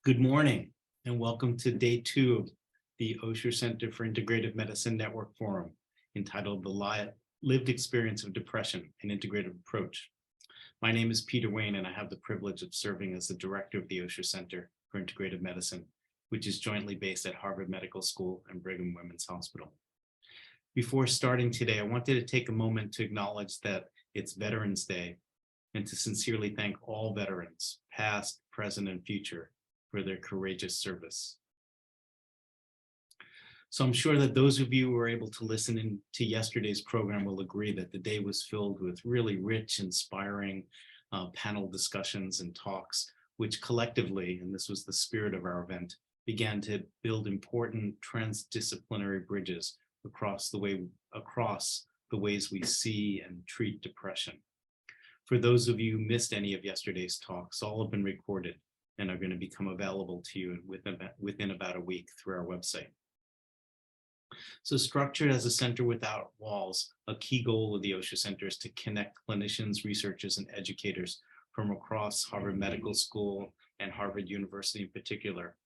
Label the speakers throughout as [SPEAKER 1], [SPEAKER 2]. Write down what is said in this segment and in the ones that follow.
[SPEAKER 1] Good morning and welcome to day 2 of the Osher Center for Integrative Medicine Network Forum entitled The Lived Experience of Depression, an Integrative Approach. My name is Peter Wayne and I have the privilege of serving as the director of the Osher Center for Integrative Medicine, which is jointly based at Harvard Medical School and Brigham Women's Hospital. Before starting today, I wanted to take a moment to acknowledge that it's Veterans Day and to sincerely thank all veterans, past, present, and future, for their courageous service. So I'm sure that those of you who were able to listen in to yesterday's program will agree that the day was filled with really rich, inspiring panel discussions and talks, which collectively, and this was the spirit of our event, began to build important transdisciplinary bridges across the ways we see and treat depression. For those of you who missed any of yesterday's talks, all have been recorded and are going to become available to you within about a week through our website. So structured as a center without walls, a key goal of the Osher Center is to connect clinicians, researchers, and educators from across Harvard Medical School and Harvard University in particular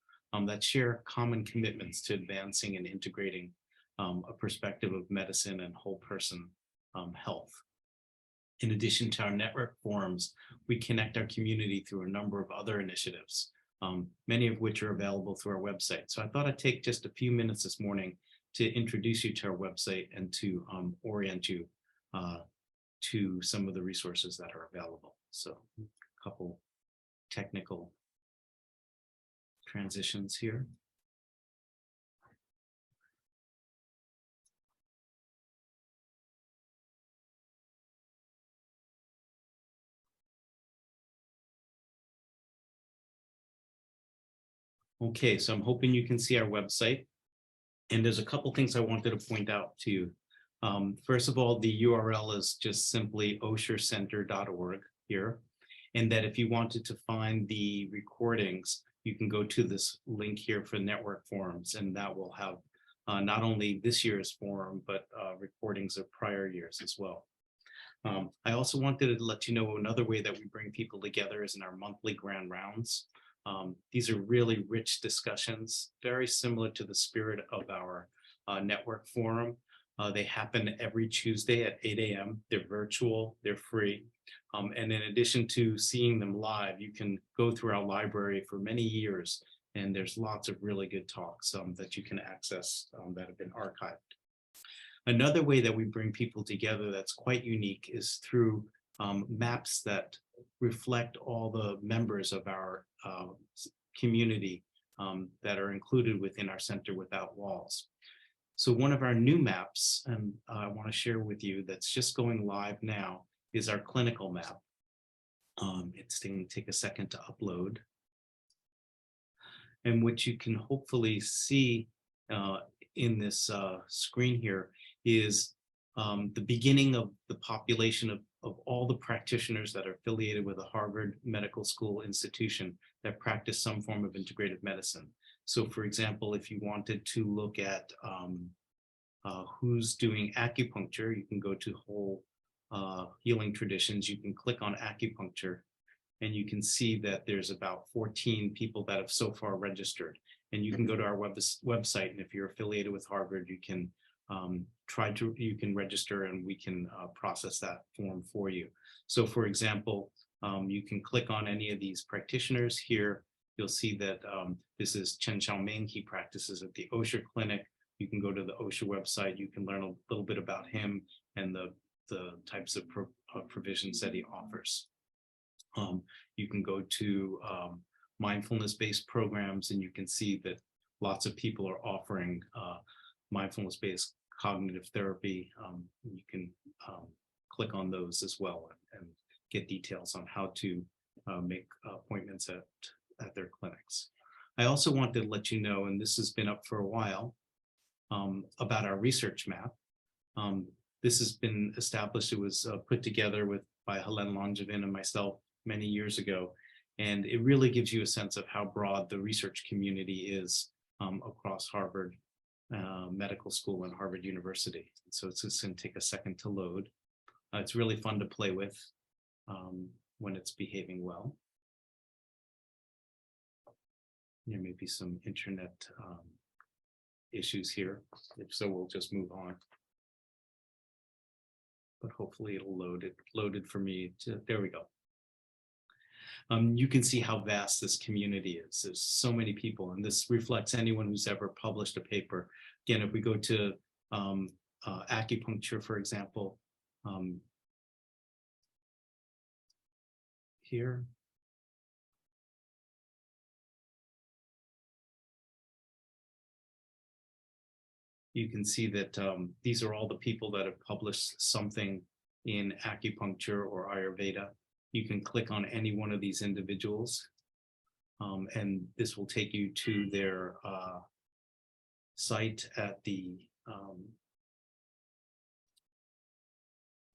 [SPEAKER 1] that share common commitments to advancing and integrating a perspective of medicine and whole person health. In addition to our network forums, we connect our community through a number of other initiatives, many of which are available through our website. So I thought I'd take just a few minutes this morning to introduce you to our website and to orient you to some of the resources that are available. So a couple technical transitions here. Okay, so I'm hoping you can see our website. And there's a couple things I wanted to point out to you. First of all, the URL is just simply oshercenter.org here. And that if you wanted to find the recordings, you can go to this link here for network forums, and that will have not only this year's forum, but recordings of prior years as well. I also wanted to let you know another way that we bring people together is in our monthly grand rounds. These are really rich discussions, very similar to the spirit of our network forum. They happen every Tuesday at 8 a.m. They're virtual, they're free. And in addition to seeing them live, you can go through our library for many years, and there's lots of really good talks that you can access that have been archived. Another way that we bring people together that's quite unique is through maps that reflect all the members of our community that are included within our Center Without Walls. So one of our new maps, and I want to share with you, that's just going live now, is our clinical map. It's going to take a second to upload. And what you can hopefully see in this screen here is the beginning of the population of all the practitioners that are affiliated with a Harvard Medical School institution that practice some form of integrative medicine. So for example, if you wanted to look at who's doing acupuncture, you can go to Whole Healing Traditions, you can click on acupuncture, and you can see that there's about 14 people that have so far registered. And you can go to our website, and if you're affiliated with Harvard, you can you can register and we can process that form for you. So for example, you can click on any of these practitioners here. You'll see that this is Chen Xiaoming. He practices at the Osher Clinic. You can go to the Osher website. You can learn a little bit about him and the types of provisions that he offers. You can go to mindfulness-based programs, and you can see that lots of people are offering mindfulness-based cognitive therapy. You can click on those as well and get details on how to make appointments at their clinics. I also wanted to let you know, and this has been up for a while, about our research map. This has been established. It was put together by Helene Langevin and myself many years ago, and it really gives you a sense of how broad the research community is across Harvard Medical School and Harvard University. So it's just going to take a second to load. It's really fun to play with when it's behaving well. There may be some internet issues here. If so, we'll just move on. But hopefully it'll load. It loaded for me. There we go. You can see how vast this community is. There's so many people, and this reflects anyone who's ever published a paper. Again, if we go to acupuncture, for example, here. You can see that these are all the people that have published something in acupuncture or Ayurveda. You can click on any one of these individuals, and this will take you to their site at the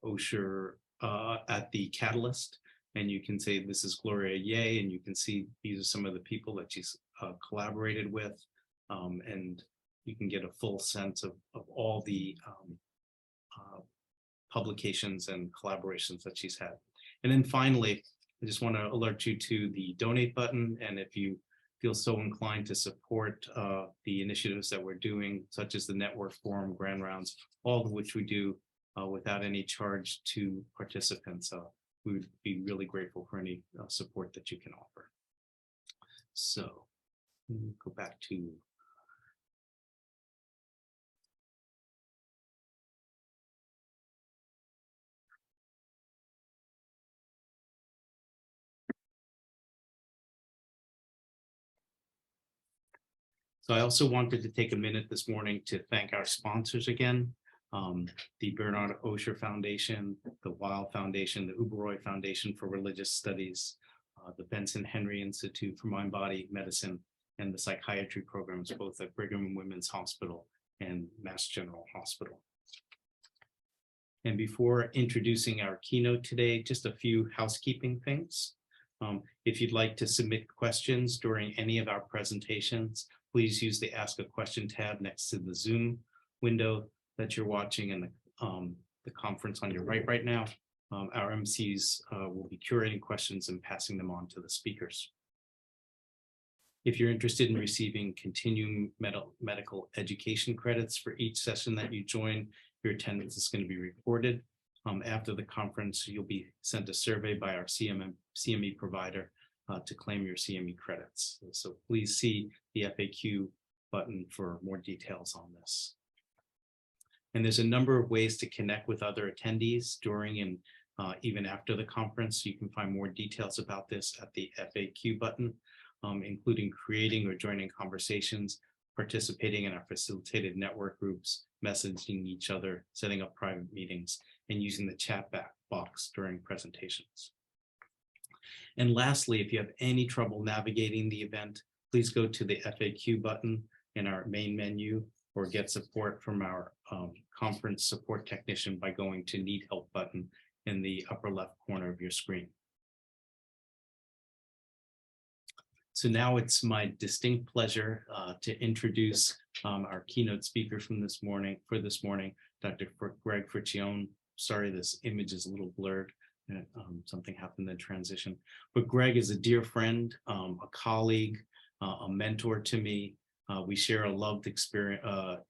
[SPEAKER 1] Osher, at the Catalyst, and you can say, this is Gloria Ye, and you can see these are some of the people that she's collaborated with, and you can get a full sense of all the publications and collaborations that she's had. And then finally, I just want to alert you to the donate button. And if you feel so inclined to support the initiatives that we're doing, such as the Network Forum, Grand Rounds, all of which we do without any charge to participants, we would be really grateful for any support that you can offer. So go back to So I also wanted to take a minute this morning to thank our sponsors again, the Bernard Osher Foundation, the Weil Foundation, the Uberoy Foundation for Religious Studies, the Benson-Henry Institute for Mind-Body Medicine, and the psychiatry programs, both at Brigham and Women's Hospital and Mass General Hospital. And before introducing our keynote today, just a few housekeeping things. If you'd like to submit questions during any of our presentations, please use the Ask a Question tab next to the Zoom window that you're watching and the conference on your right now. Our MCs will be curating questions and passing them on to the speakers. If you're interested in receiving continuing medical education credits for each session that you join, your attendance is going to be recorded. After the conference, you'll be sent a survey by our CME provider to claim your CME credits. So please see the FAQ button for more details on this. And there's a number of ways to connect with other attendees during and even after the conference. You can find more details about this at the FAQ button, including creating or joining conversations, participating in our facilitated network groups, messaging each other, setting up private meetings, and using the chat box during presentations. And lastly, if you have any trouble navigating the event, please go to the FAQ button in our main menu or get support from our conference support technician by going to Need Help button in the upper left corner of your screen. So now it's my distinct pleasure to introduce our keynote speaker from this morning, Dr. Greg Fricchione. Sorry, this image is a little blurred. Something happened in transition. But Greg is a dear friend, a colleague, a mentor to me. We share a loved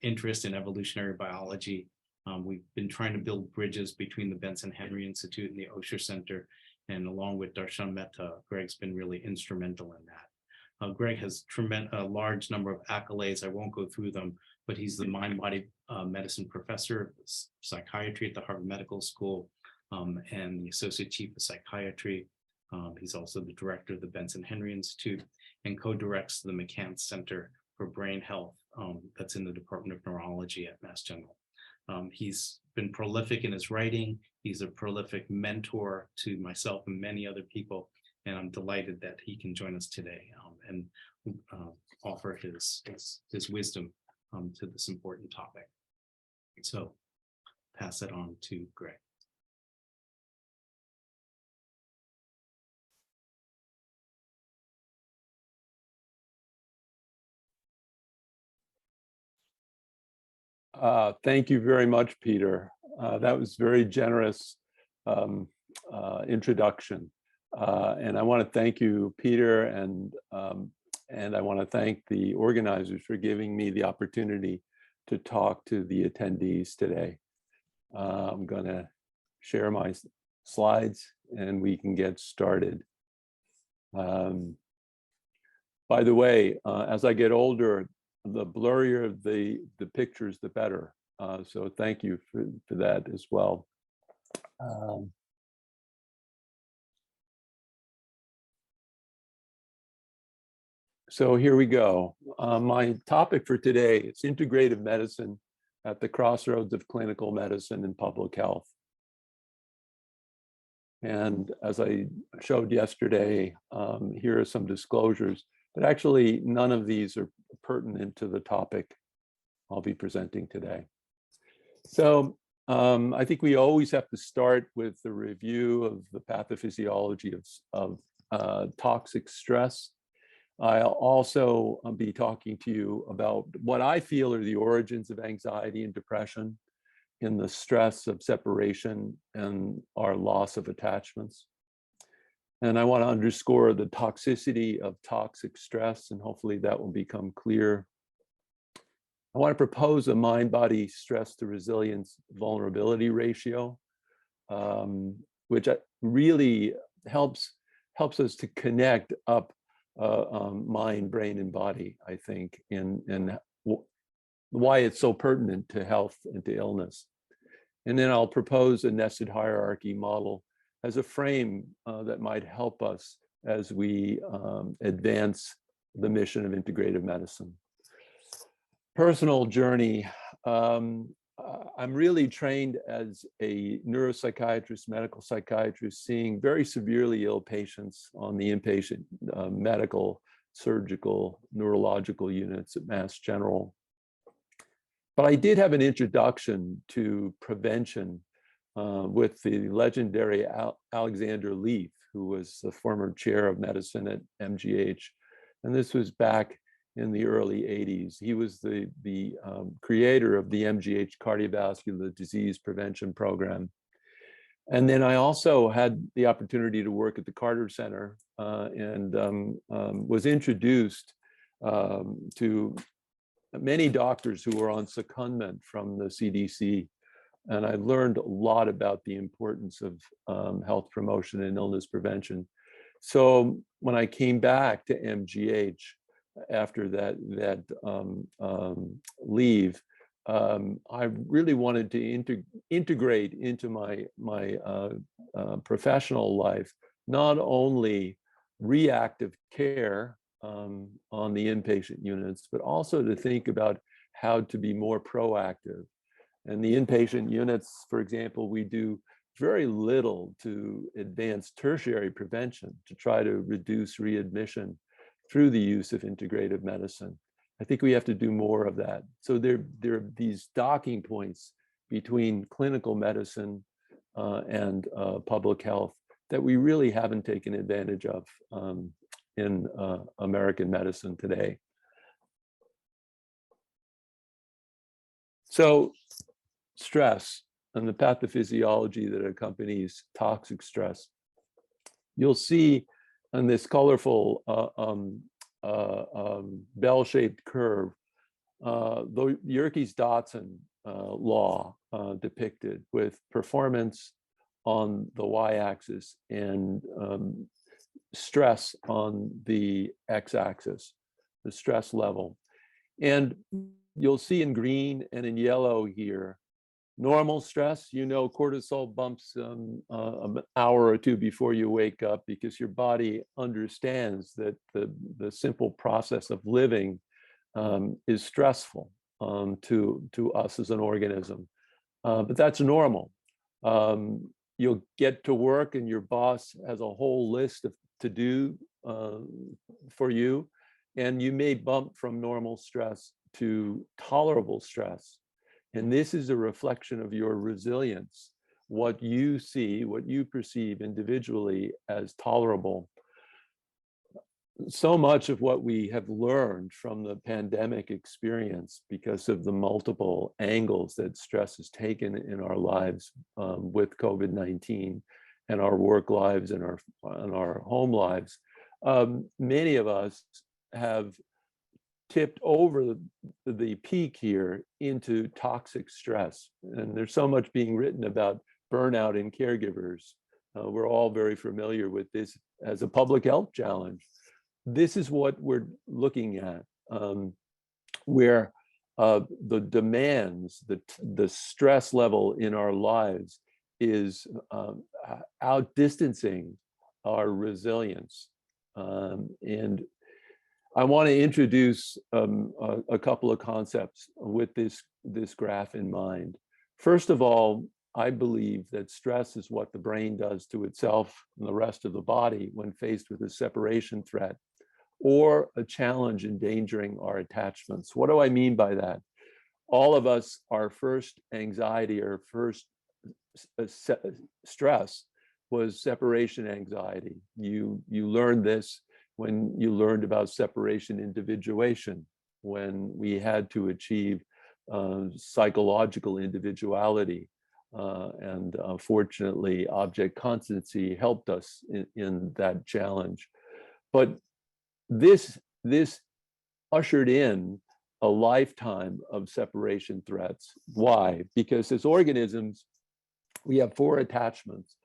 [SPEAKER 1] interest in evolutionary biology. We've been trying to build bridges between the Benson-Henry Institute and the Osher Center. And along with Darshan Mehta, Greg's been really instrumental in that. Greg has a large number of accolades. I won't go through them, but he's the mind-body medicine professor of psychiatry at the Harvard Medical School and the associate chief of psychiatry. He's also the director of the Benson-Henry Institute and co-directs the McCann Center for Brain Health that's in the Department of Neurology at Mass General. He's been prolific in his writing. He's a prolific mentor to myself and many other people. And I'm delighted that he can join us today and offer his wisdom to this important topic. So pass it on to Greg.
[SPEAKER 2] Thank you very much, Peter. That was very generous introduction. And I want to thank you, Peter, and and I want to thank the organizers for giving me the opportunity to talk to the attendees today. I'm going to share my slides and we can get started. By the way, as I get older, the blurrier the pictures, the better. So thank you for that as well. So here we go. My topic for today is integrative medicine at the crossroads of clinical medicine and public health. And as I showed yesterday, here are some disclosures, but actually none of these are pertinent to the topic I'll be presenting today. So I think we always have to start with the review of the pathophysiology of toxic stress. I'll also be talking to you about what I feel are the origins of anxiety and depression in the stress of separation and our loss of attachments. And I want to underscore the toxicity of toxic stress, and hopefully that will become clear. I want to propose a mind-body stress to resilience vulnerability ratio, which really helps us to connect up mind, brain, and body, I think, and why it's so pertinent to health and to illness. And then I'll propose a nested hierarchy model as a frame that might help us as we advance the mission of integrative medicine. Personal journey. I'm really trained as a neuropsychiatrist, medical psychiatrist, seeing very severely ill patients on the inpatient medical, surgical, neurological units at Mass General. But I did have an introduction to prevention with the legendary Alexander Leaf, who was the former chair of medicine at MGH. And this was back in the early 80s. He was the creator of the MGH cardiovascular disease prevention program. And then I also had the opportunity to work at the Carter Center and was introduced to many doctors who were on secondment from the CDC. And I learned a lot about the importance of health promotion and illness prevention. So when I came back to MGH, after that leave, I really wanted to integrate into my professional life not only reactive care on the inpatient units, but also to think about how to be more proactive. And the inpatient units, for example, we do very little to advance tertiary prevention to try to reduce readmission through the use of integrative medicine. I think we have to do more of that. So there are these docking points between clinical medicine and public health that we really haven't taken advantage of in American medicine today. So stress and the pathophysiology that accompanies toxic stress. You'll see on this colorful bell-shaped curve, the Yerkes-Dodson law depicted with performance on the y-axis and stress on the x-axis, the stress level. And you'll see in green and in yellow here, normal stress, cortisol bumps an hour or two before you wake up because your body understands that the simple process of living is stressful to us as an organism. But that's normal. You'll get to work and your boss has a whole list of to-do for you, and you may bump from normal stress to tolerable stress. And this is a reflection of your resilience, what you see, what you perceive individually as tolerable. So much of what we have learned from the pandemic experience, because of the multiple angles that stress has taken in our lives with COVID-19 and our work lives and our home lives, many of us have tipped over the peak here into toxic stress. And there's so much being written about burnout in caregivers. We're all very familiar with this as a public health challenge. This is what we're looking at, where the demands, the stress level in our lives is outdistancing our resilience. And I want to introduce a couple of concepts with this graph in mind. First of all, I believe that stress is what the brain does to itself and the rest of the body when faced with a separation threat or a challenge endangering our attachments. What do I mean by that? All of us, our first anxiety or first stress was separation anxiety. You learned this when you learned about separation individuation, when we had to achieve psychological individuality. And fortunately, object constancy helped us in that challenge. But this ushered in a lifetime of separation threats. Why? Because as organisms, we have 4 attachments.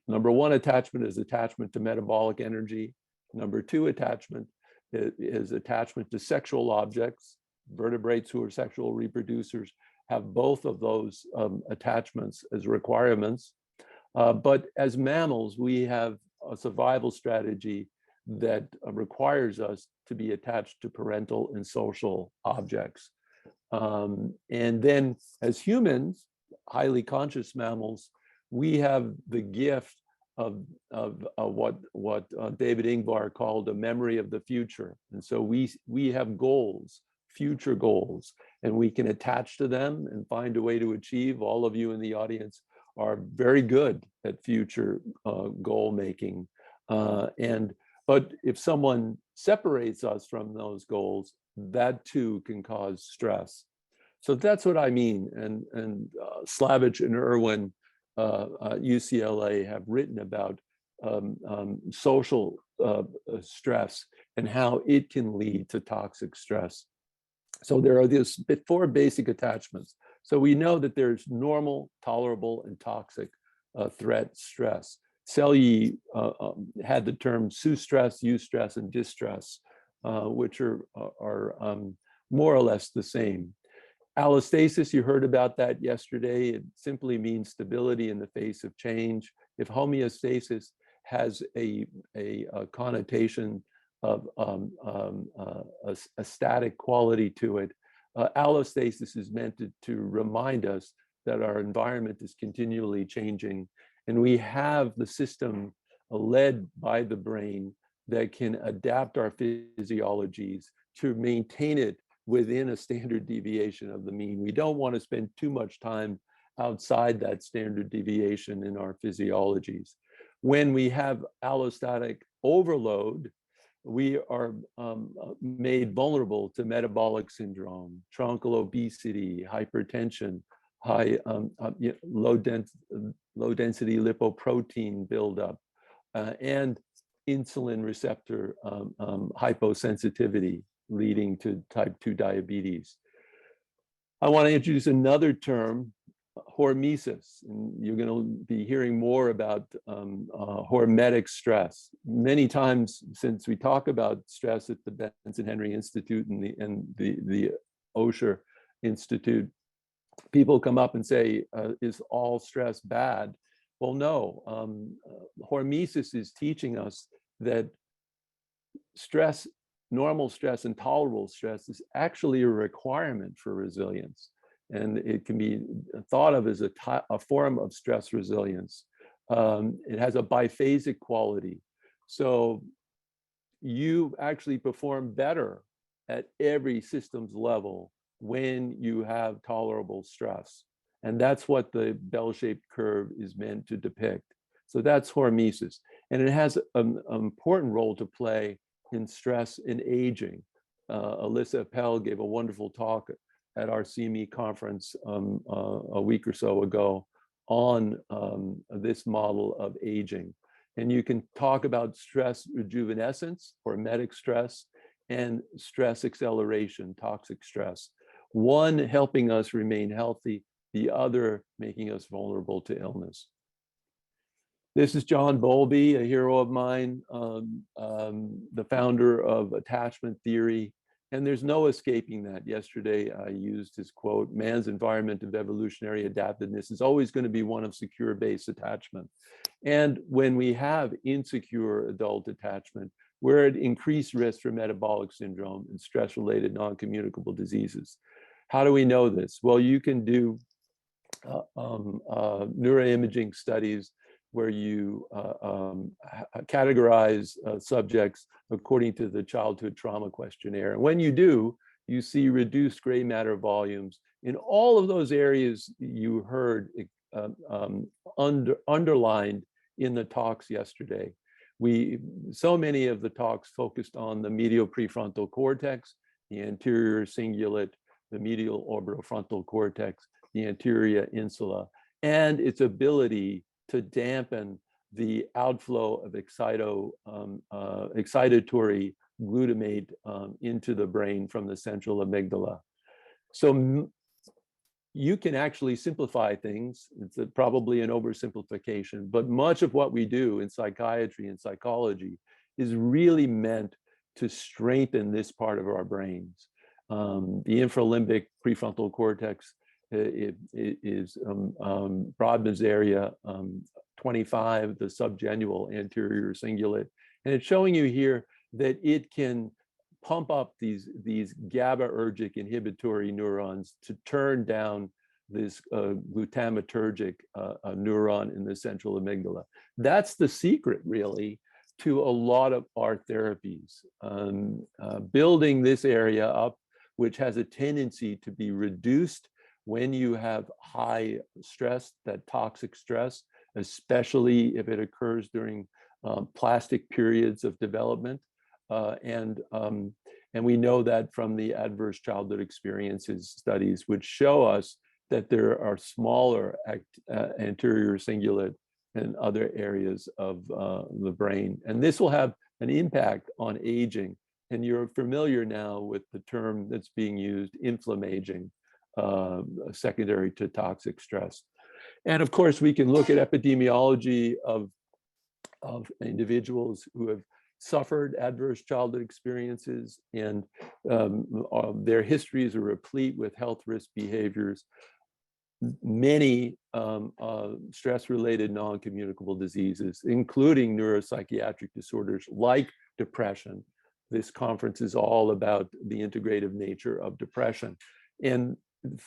[SPEAKER 2] Number 1 attachment is attachment to metabolic energy. Number 2 attachment is attachment to sexual objects. Vertebrates who are sexual reproducers have both of those attachments as requirements. But as mammals, we have a survival strategy that requires us to be attached to parental and social objects. And then as humans, highly conscious mammals, we have the gift of what David Ingvar called a memory of the future. And so we have goals, future goals, and we can attach to them and find a way to achieve. All of you in the audience are very good at future goal making. But if someone separates us from those goals, that too can cause stress. So that's what I mean. And Slavich and Irwin, UCLA, have written about social stress and how it can lead to toxic stress. So there are these 4 basic attachments. So we know that there's normal, tolerable, and toxic threat stress. Selye had the term sous-stress, eustress, and distress, which are more or less the same. Allostasis, you heard about that yesterday. It simply means stability in the face of change. If homeostasis has a connotation of a static quality to it, allostasis is meant to remind us that our environment is continually changing, and we have the system led by the brain that can adapt our physiologies to maintain it within a standard deviation of the mean. We don't want to spend too much time outside that standard deviation in our physiologies. When we have allostatic overload, we are made vulnerable to metabolic syndrome, truncal obesity, hypertension, high low density lipoprotein buildup, and insulin receptor hyposensitivity, leading to type 2 diabetes. I want to introduce another term, hormesis. And you're going to be hearing more about hormetic stress. Many times since we talk about stress at the Benson-Henry Institute and the Osher Institute, people come up and say, is all stress bad? Well, no. Hormesis is teaching us that stress, normal stress and tolerable stress, is actually a requirement for resilience. And it can be thought of as a form of stress resilience. It has a biphasic quality. So you actually perform better at every systems level when you have tolerable stress. And that's what the bell-shaped curve is meant to depict. So that's hormesis. And it has an important role to play in stress in aging. Alyssa Appel gave a wonderful talk at our CME conference a week or so ago on this model of aging. And you can talk about stress rejuvenescence, hormetic stress, and stress acceleration, toxic stress. One helping us remain healthy, the other making us vulnerable to illness. This is John Bowlby, a hero of mine, the founder of attachment theory. And there's no escaping that. Yesterday, I used his quote, "Man's environment of evolutionary adaptedness is always going to be one of secure base attachment." And when we have insecure adult attachment, we're at increased risk for metabolic syndrome and stress-related non-communicable diseases. How do we know this? Well, you can do neuroimaging studies where you categorize subjects according to the childhood trauma questionnaire. And when you do, you see reduced gray matter volumes in all of those areas you heard underlined in the talks yesterday. So many of the talks focused on the medial prefrontal cortex, the anterior cingulate, the medial orbitofrontal cortex, the anterior insula, and its ability to dampen the outflow of excitatory glutamate into the brain from the central amygdala. So you can actually simplify things. It's probably an oversimplification, but much of what we do in psychiatry and psychology is really meant to strengthen this part of our brains. The infralimbic prefrontal cortex is Brodmann's area 25, the subgenual anterior cingulate. And it's showing you here that it can pump up these GABAergic inhibitory neurons to turn down this glutamatergic neuron in the central amygdala. That's the secret, really, to a lot of our therapies. Building this area up, which has a tendency to be reduced when you have high stress, that toxic stress, especially if it occurs during plastic periods of development. And we know that from the adverse childhood experiences studies, which show us that there are smaller anterior cingulate and other areas of the brain. And this will have an impact on aging. And you're familiar now with the term that's being used, inflammaging, secondary to toxic stress. And of course, we can look at epidemiology of individuals who have suffered adverse childhood experiences, and their histories are replete with health risk behaviors. Many stress-related non-communicable diseases, including neuropsychiatric disorders like depression. This conference is all about the integrative nature of depression. And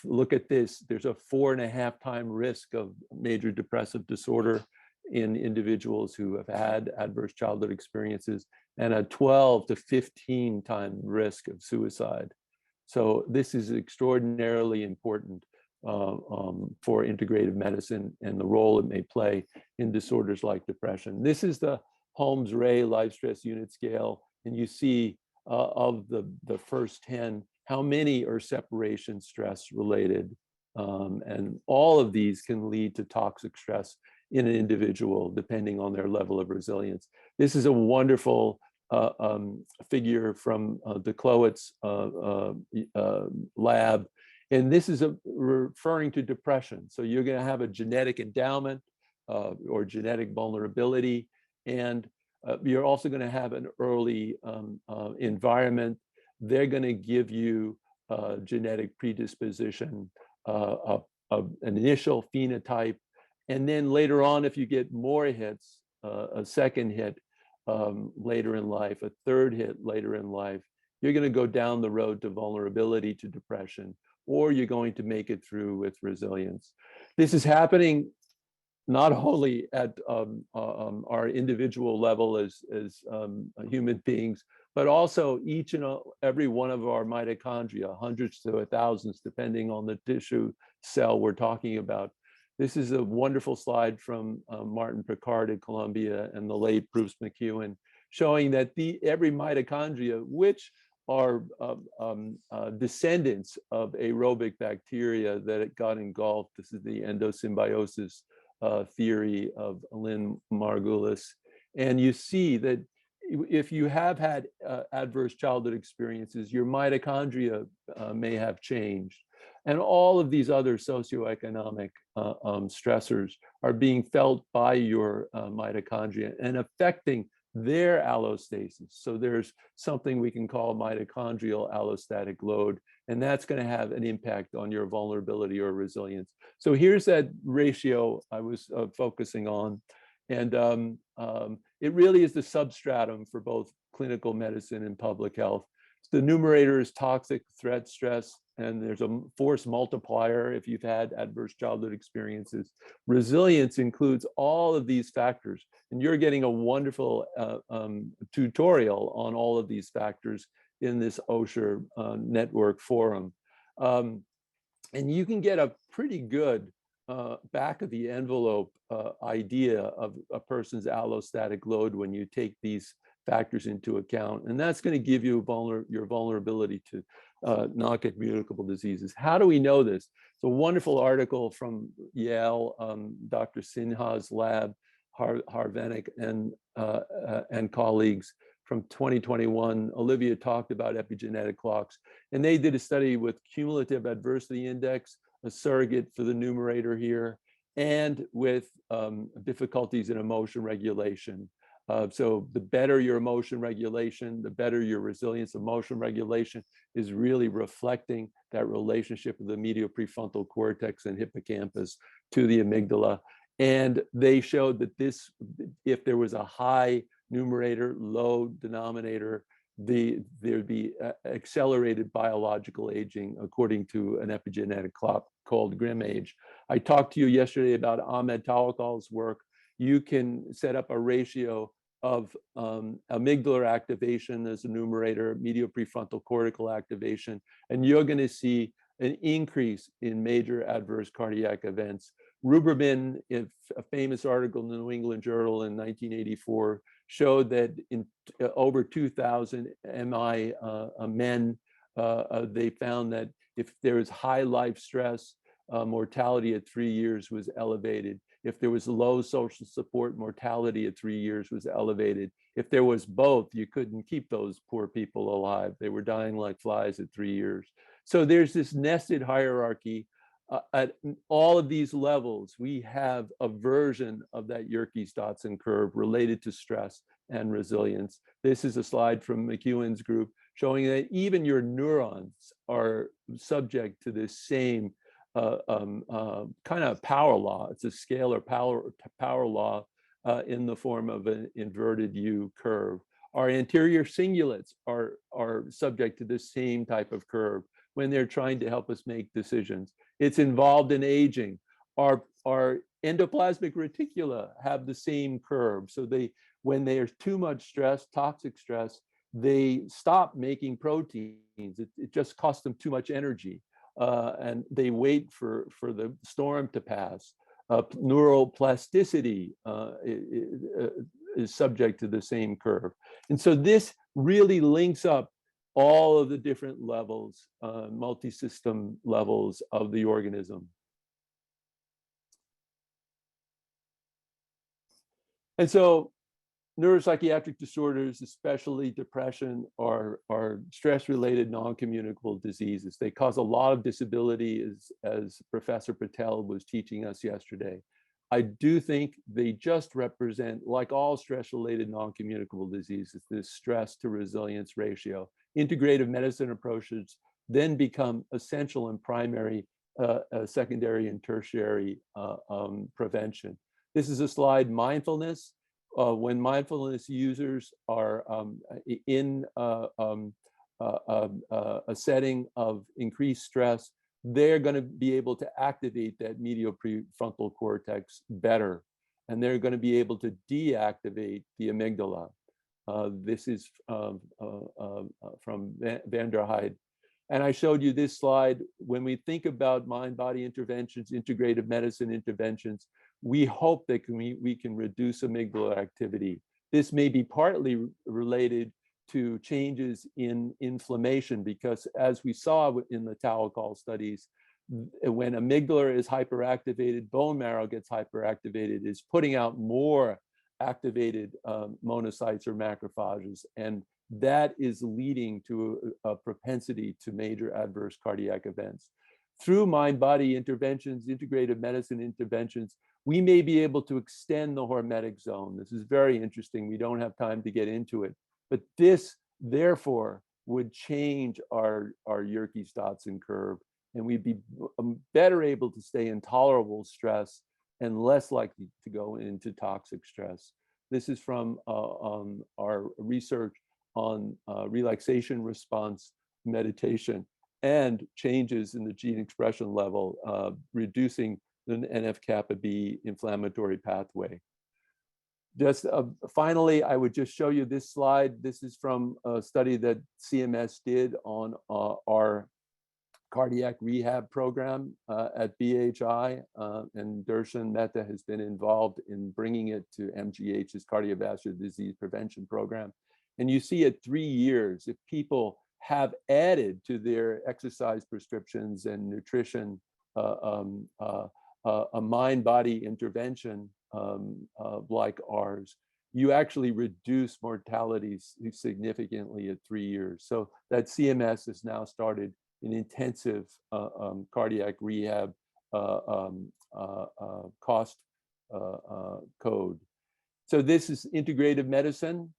[SPEAKER 2] look at this, there's a 4.5-time risk of major depressive disorder in individuals who have had adverse childhood experiences, and a 12 to 15-time risk of suicide. So this is extraordinarily important for integrative medicine and the role it may play in disorders like depression. This is the Holmes-Ray Life Stress Unit Scale, and you see of the first 10, how many are separation stress related. And all of these can lead to toxic stress in an individual, depending on their level of resilience. This is a wonderful figure from de Cloet's lab. And this is referring to depression. So you're going to have a genetic endowment or genetic vulnerability. And you're also going to have an early environment. They're going to give you genetic predisposition, an initial phenotype. And then later on, if you get more hits, a second hit later in life, a third hit later in life, you're going to go down the road to vulnerability to depression, or you're going to make it through with resilience. This is happening not only at our individual level as human beings, but also each and every one of our mitochondria, hundreds to thousands, depending on the tissue cell we're talking about. This is a wonderful slide from Martin Picard at Columbia and the late Bruce McEwen, showing that every mitochondria, which are descendants of aerobic bacteria that got engulfed. This is the endosymbiosis theory of Lynn Margulis. And you see that if you have had adverse childhood experiences, your mitochondria may have changed. And all of these other socioeconomic stressors are being felt by your mitochondria and affecting their allostasis. So there's something we can call mitochondrial allostatic load, and that's going to have an impact on your vulnerability or resilience. So here's that ratio I was focusing on. And it really is the substratum for both clinical medicine and public health. The numerator is toxic threat stress, and there's a force multiplier if you've had adverse childhood experiences. Resilience includes all of these factors, and you're getting a wonderful tutorial on all of these factors in this Osher network forum. And you can get a pretty good back of the envelope idea of a person's allostatic load when you take these factors into account. And that's going to give you your vulnerability to non-communicable diseases. How do we know this? It's a wonderful article from Yale, Dr. Sinha's lab, Harvenik and colleagues from 2021. Olivia talked about epigenetic clocks, and they did a study with cumulative adversity index, a surrogate for the numerator here, and with difficulties in emotion regulation. So the better your emotion regulation, the better your resilience. Emotion regulation is really reflecting that relationship of the medial prefrontal cortex and hippocampus to the amygdala. And they showed that if there was a high numerator, low denominator, there'd be accelerated biological aging according to an epigenetic clock called Grim age. I talked to you yesterday about Ahmed Tawakkal's work. You can set up a ratio of amygdala activation as a numerator, medial prefrontal cortical activation, and you're going to see an increase in major adverse cardiac events. Ruberman, in a famous article in the New England Journal in 1984, showed that in over 2,000 MI men, they found that if there was high life stress, mortality at 3 years was elevated. If there was low social support, mortality at 3 years was elevated. If there was both, you couldn't keep those poor people alive. They were dying like flies at 3 years. So there's this nested hierarchy. At all of these levels, we have a version of that Yerkes-Dodson curve related to stress and resilience. This is a slide from McEwen's group showing that even your neurons are subject to this same kind of power law. It's a scalar power law in the form of an inverted U curve. Our anterior cingulates are subject to this same type of curve when they're trying to help us make decisions. It's involved in aging. Our endoplasmic reticula have the same curve. So when there's too much stress, toxic stress, they stop making proteins. It just costs them too much energy. And they wait for the storm to pass. Neuroplasticity is subject to the same curve. And so this really links up all of the different levels, multi-system levels of the organism. And so neuropsychiatric disorders, especially depression, are stress-related non-communicable diseases. They cause a lot of disability, as Professor Patel was teaching us yesterday. I do think they just represent, like all stress-related non-communicable diseases, this stress to resilience ratio. Integrative medicine approaches then become essential and primary, secondary and tertiary prevention. This is a slide, mindfulness. When mindfulness users are in a setting of increased stress, they're going to be able to activate that medial prefrontal cortex better, and they're going to be able to deactivate the amygdala. This is from Van der Heide. And I showed you this slide. When we think about mind-body interventions, integrative medicine interventions, we hope that we can reduce amygdala activity. This may be partly related to changes in inflammation, because as we saw in the Tawakkal studies, when amygdala is hyperactivated, bone marrow gets hyperactivated, is putting out more activated monocytes or macrophages, and that is leading to a propensity to major adverse cardiac events. Through mind-body interventions, integrative medicine interventions, we may be able to extend the hormetic zone. This is very interesting. We don't have time to get into it, but this, therefore, would change our Yerkes-Dodson curve, and we'd be better able to stay in tolerable stress and less likely to go into toxic stress. This is from our research on relaxation response meditation and changes in the gene expression level, reducing the NF-kappa B inflammatory pathway. Just finally, I would just show you this slide. This is from a study that CMS did on our cardiac rehab program at BHI, and Darshan Mehta has been involved in bringing it to MGH's cardiovascular disease prevention program. And you see at 3 years, if people have added to their exercise prescriptions and nutrition a mind-body intervention like ours, you actually reduce mortality significantly at 3 years. So that CMS has now started an intensive cardiac rehab cost code. So this is integrative medicine.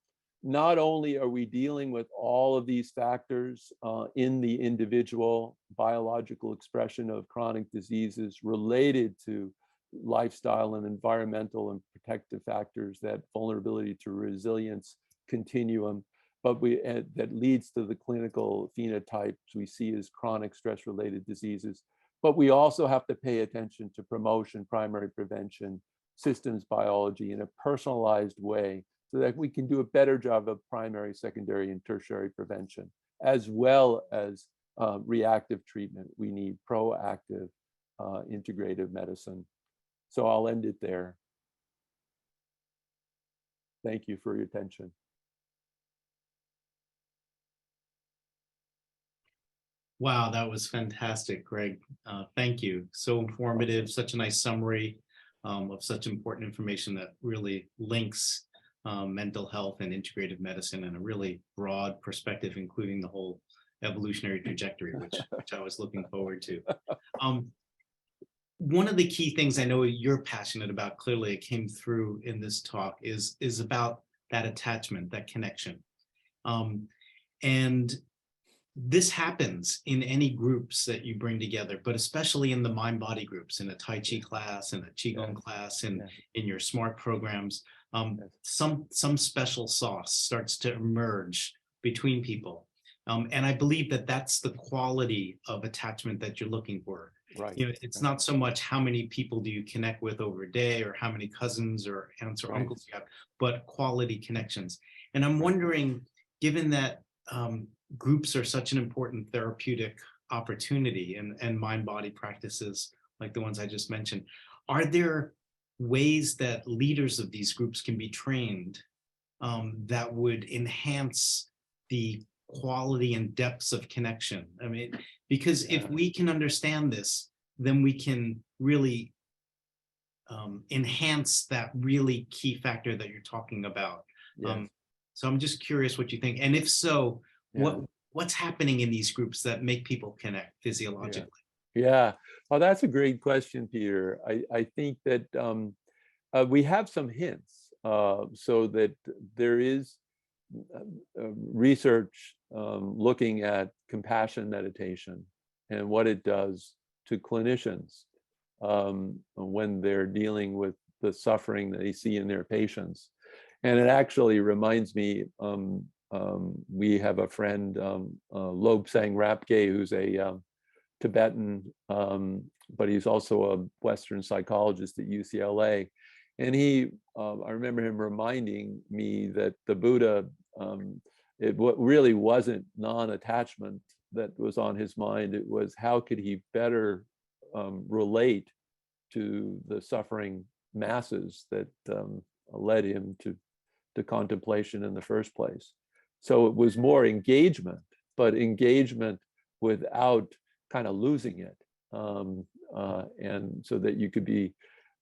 [SPEAKER 2] Not only are we dealing with all of these factors in the individual biological expression of chronic diseases related to lifestyle and environmental and protective factors, that vulnerability to resilience continuum, but that leads to the clinical phenotypes we see as chronic stress-related diseases. But we also have to pay attention to promotion, primary prevention, systems biology in a personalized way, so that we can do a better job of primary, secondary, and tertiary prevention, as well as reactive treatment. We need proactive integrative medicine. So I'll end it there. Thank you for your attention.
[SPEAKER 1] Wow, that was fantastic, Greg. Thank you. So informative, such a nice summary of such important information that really links mental health and integrative medicine in a really broad perspective, including the whole evolutionary trajectory, which I was looking forward to. One of the key things I know you're passionate about, clearly it came through in this talk, is about that attachment, that connection. And this happens in any groups that you bring together, but especially in the mind-body groups, in a Tai Chi class, in a Qigong class, and in your SMART programs. Some special sauce starts to emerge between people. And I believe that that's the quality of attachment that you're looking for.
[SPEAKER 2] Right.
[SPEAKER 1] You know, it's not so much how many people do you connect with over a day, or how many cousins or aunts or uncles you have, but quality connections. And I'm wondering, given that groups are such an important therapeutic opportunity and mind-body practices like the ones I just mentioned, are there ways that leaders of these groups can be trained that would enhance the quality and depths of connection? I mean, because if we can understand this, then we can really enhance that really key factor that you're talking about. So I'm just curious what you think. And if so, what's happening in these groups that make people connect physiologically?
[SPEAKER 2] Yeah, well, that's a great question, Peter. I think that we have some hints, so that there is research looking at compassion meditation and what it does to clinicians when they're dealing with the suffering that they see in their patients. And it actually reminds me, we have a friend, Lobsang Rapke, who's a Tibetan, but he's also a Western psychologist at UCLA. And I remember him reminding me that the Buddha, it really wasn't non-attachment that was on his mind. It was how could he better relate to the suffering masses that led him to contemplation in the first place. So it was more engagement, but engagement without kind of losing it. And so that you could be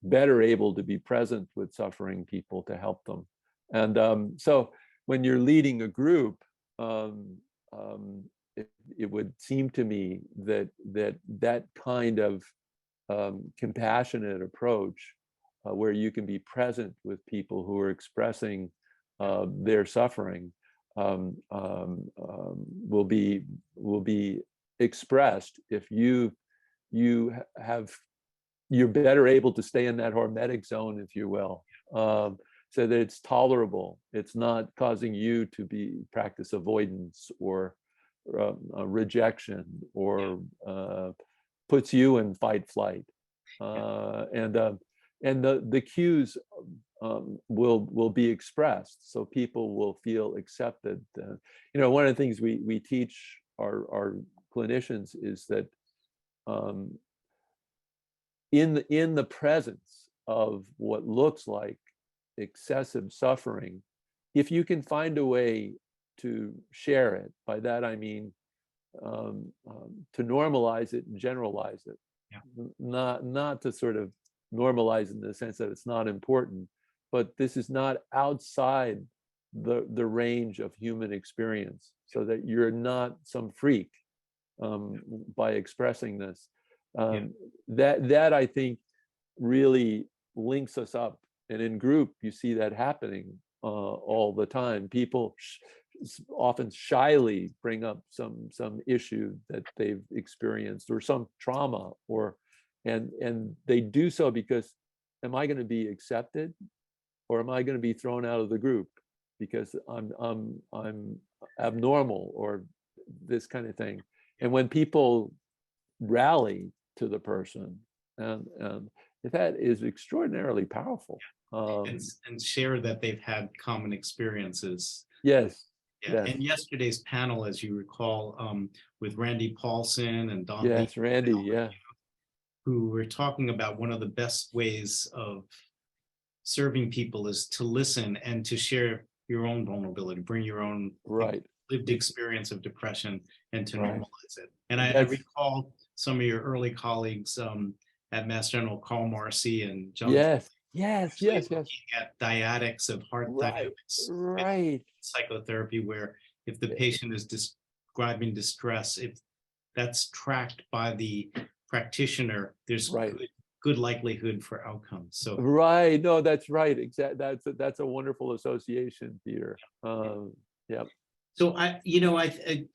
[SPEAKER 2] better able to be present with suffering people to help them. And so when you're leading a group, it would seem to me that that kind of compassionate approach, where you can be present with people who are expressing their suffering, will be expressed if you're better able to stay in that hormetic zone, if you will, so that it's tolerable. It's not causing you to practice avoidance or rejection, or puts you in fight flight. And the cues will be expressed, so people will feel accepted. One of the things we teach our clinicians is that in the presence of what looks like excessive suffering, if you can find a way to share it, by that I mean to normalize it and generalize it, not to sort of normalize in the sense that it's not important, but this is not outside the range of human experience, so that you're not some freak by expressing this. That I think really links us up, and in group you see that happening all the time. People often shyly bring up some issue that they've experienced, or some trauma, and they do so because, am I going to be accepted, or am I going to be thrown out of the group because I'm abnormal, or this kind of thing? And when people rally to the person, and that is extraordinarily powerful.
[SPEAKER 1] And share that they've had common experiences.
[SPEAKER 2] Yes.
[SPEAKER 1] Yeah. Yes. And yesterday's panel, as you recall, with Randy Paulson and Don
[SPEAKER 2] Yes,
[SPEAKER 1] Lee,
[SPEAKER 2] Randy, yeah,
[SPEAKER 1] who were talking about one of the best ways of serving people is to listen and to share your own vulnerability, bring your own lived experience of depression, and to normalize it. And I recall some of your early colleagues at Mass General, Carl Marcy and John.
[SPEAKER 2] Yes.
[SPEAKER 1] Looking at dyadics of heart dynamics, psychotherapy, where if the patient is describing distress, if that's tracked by the practitioner, there's good likelihood for outcomes. So
[SPEAKER 2] no, that's right. Exactly. That's a wonderful association, Peter. Yeah.
[SPEAKER 1] So I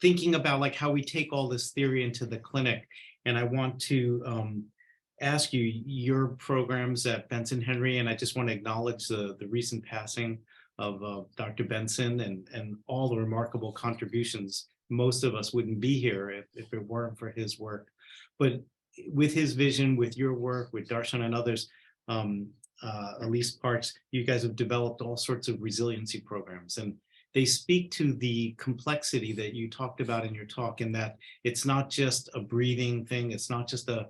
[SPEAKER 1] thinking about like how we take all this theory into the clinic, and I want to ask you your programs at Benson-Henry, and I just want to acknowledge the recent passing of Dr. Benson and all the remarkable contributions. Most of us wouldn't be here if it weren't for his work. But with his vision, with your work, with Darshan and others, Elise Parks, you guys have developed all sorts of resiliency programs, and they speak to the complexity that you talked about in your talk, in that it's not just a breathing thing, it's not just a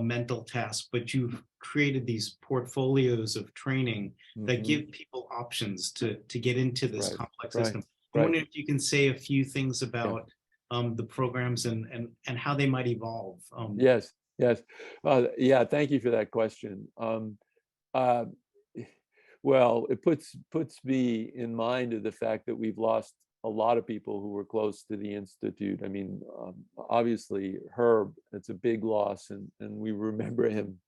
[SPEAKER 1] mental task, but you've created these portfolios of training that give people options to get into this complex system. I wonder if you can say a few things about the programs and how they might evolve.
[SPEAKER 2] Yes. Yeah, thank you for that question. Well, it puts me in mind of the fact that we've lost a lot of people who were close to the Institute. I mean, obviously Herb, it's a big loss, and we remember him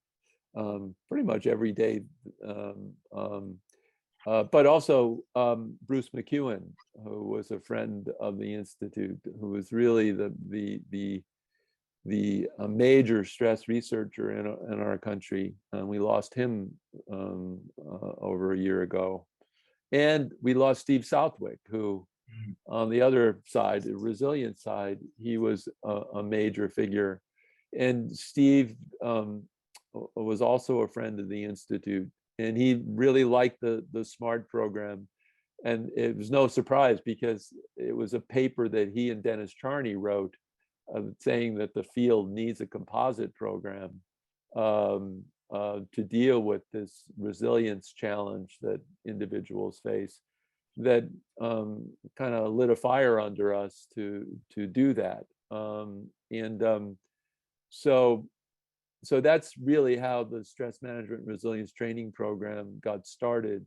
[SPEAKER 2] pretty much every day. But also Bruce McEwen, who was a friend of the Institute, who was really the major stress researcher in our country. And we lost him over a year ago. And we lost Steve Southwick, who on the other side, the resilient side, he was a major figure. And Steve was also a friend of the Institute, and he really liked the SMART program. And it was no surprise, because it was a paper that he and Dennis Charney wrote, saying that the field needs a composite program to deal with this resilience challenge that individuals face. That kind of lit a fire under us to do that. So so that's really how the stress management resilience training program got started.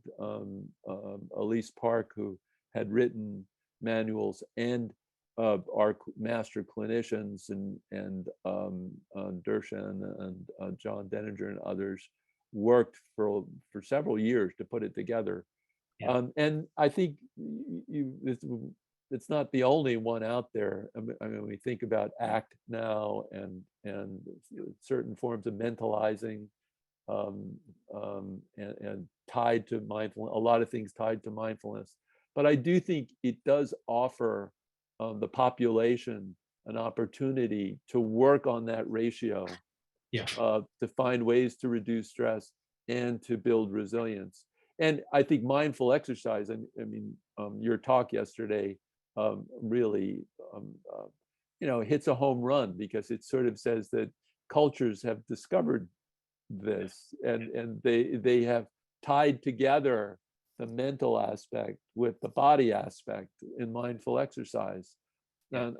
[SPEAKER 2] Elise Park, who had written manuals, and our master clinicians and Dershan and John Denninger and others worked for several years to put it together.
[SPEAKER 1] Yeah.
[SPEAKER 2] And I think it's not the only one out there. I mean, we think about ACT now and certain forms of mentalizing, and tied to mindfulness, a lot of things tied to mindfulness. But I do think it does offer the population an opportunity to work on that ratio,
[SPEAKER 1] Yeah.
[SPEAKER 2] to find ways to reduce stress and to build resilience. And I think mindful exercise, I mean, your talk yesterday really, hits a home run, because it sort of says that cultures have discovered this, and they have tied together the mental aspect with the body aspect in mindful exercise.
[SPEAKER 1] Yeah.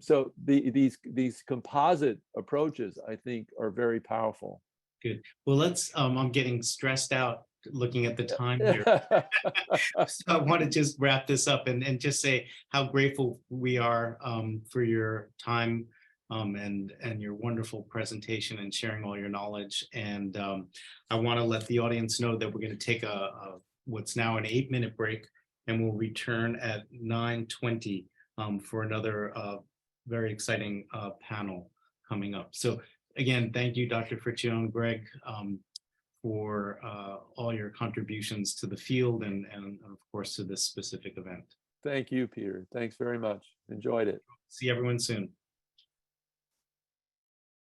[SPEAKER 2] So these composite approaches, I think, are very powerful.
[SPEAKER 1] Good. Well, I'm getting stressed out looking at the time here. So I want to just wrap this up and just say how grateful we are for your time and your wonderful presentation and sharing all your knowledge. And I want to let the audience know that we're going to take what's now an 8-minute break, and we'll return at 9:20 for another very exciting panel coming up. So again, thank you, Dr. Fricchione, Greg, for all your contributions to the field and of course to this specific event.
[SPEAKER 2] Thank you, Peter. Thanks very much. Enjoyed it.
[SPEAKER 1] See everyone soon.